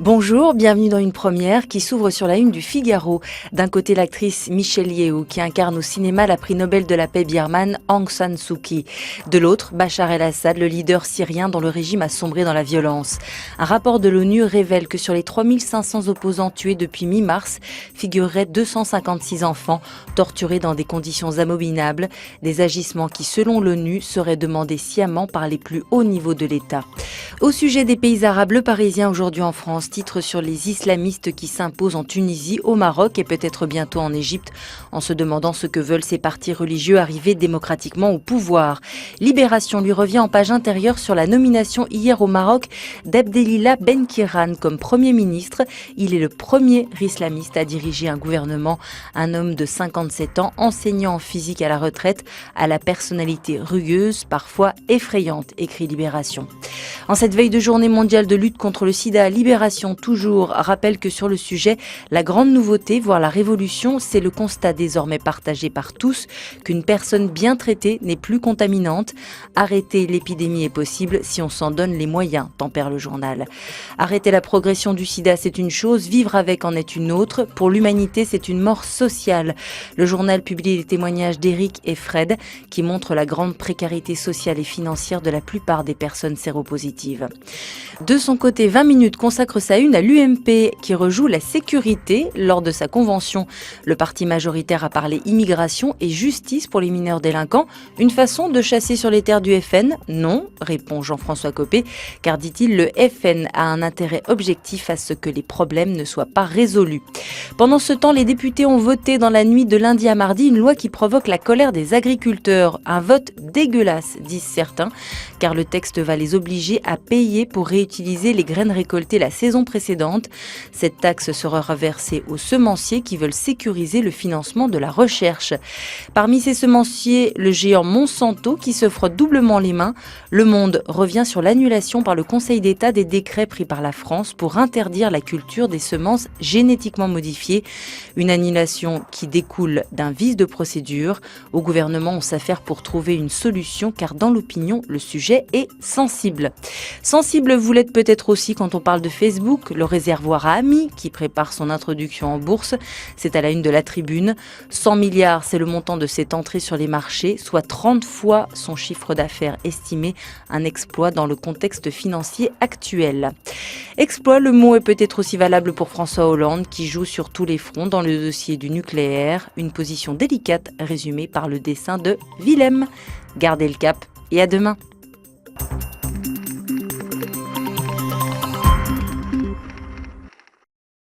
Bonjour, bienvenue dans Une Première qui s'ouvre sur la une du Figaro. D'un côté, l'actrice Michelle Yeoh qui incarne au cinéma la prix Nobel de la paix birmane Aung San Suu Kyi. De l'autre, Bachar el-Assad, le leader syrien dont le régime a sombré dans la violence. Un rapport de l'ONU révèle que sur les 3500 opposants tués depuis mi-mars, figureraient 256 enfants torturés dans des conditions abominables, des agissements qui, selon l'ONU, seraient demandés sciemment par les plus hauts niveaux de l'État. Au sujet des pays arabes, Le Parisien aujourd'hui en France titre sur les islamistes qui s'imposent en Tunisie, au Maroc et peut-être bientôt en Égypte, en se demandant ce que veulent ces partis religieux arrivés démocratiquement au pouvoir. Libération lui revient en page intérieure sur la nomination hier au Maroc d'Abdelillah Benkiran comme Premier ministre. Il est le premier islamiste à diriger un gouvernement, un homme de 57 ans, enseignant en physique à la retraite, à la personnalité rugueuse, parfois effrayante, écrit Libération. En cette veille de journée mondiale de lutte contre le sida, Libération toujours rappelle que sur le sujet, la grande nouveauté, voire la révolution, c'est le constat désormais partagé par tous qu'une personne bien traitée n'est plus contaminante. Arrêter l'épidémie est possible si on s'en donne les moyens, tempère le journal. Arrêter la progression du sida, c'est une chose, vivre avec en est une autre. Pour l'humanité, c'est une mort sociale. Le journal publie les témoignages d'Éric et Fred qui montrent la grande précarité sociale et financière de la plupart des personnes séropositives. De son côté, 20 minutes consacre sa une à l'UMP qui rejoue la sécurité lors de sa convention. Le parti majoritaire a parlé immigration et justice pour les mineurs délinquants. Une façon de chasser sur les terres du FN ? Non, répond Jean-François Copé, car dit-il, le FN a un intérêt objectif à ce que les problèmes ne soient pas résolus. Pendant ce temps, les députés ont voté dans la nuit de lundi à mardi une loi qui provoque la colère des agriculteurs. Un vote dégueulasse, disent certains, car le texte va les obliger à payer pour réutiliser les graines récoltées la saison précédente. Cette taxe sera reversée aux semenciers qui veulent sécuriser le financement de la recherche. Parmi ces semenciers, le géant Monsanto qui se frotte doublement les mains. Le Monde revient sur l'annulation par le Conseil d'État des décrets pris par la France pour interdire la culture des semences génétiquement modifiées. Une annulation qui découle d'un vice de procédure. Au gouvernement, on s'affaire pour trouver une solution car dans l'opinion, le sujet est sensible. Sensible, vous l'êtes peut-être aussi quand on parle de Facebook, le réservoir à amis qui prépare son introduction en bourse. C'est à la une de La Tribune. 100 milliards, c'est le montant de cette entrée sur les marchés, soit 30 fois son chiffre d'affaires estimé, un exploit dans le contexte financier actuel. Exploit, le mot est peut-être aussi valable pour François Hollande qui joue sur tous les fronts dans le dossier du nucléaire, une position délicate résumée par le dessin de Willem. Gardez le cap et à demain.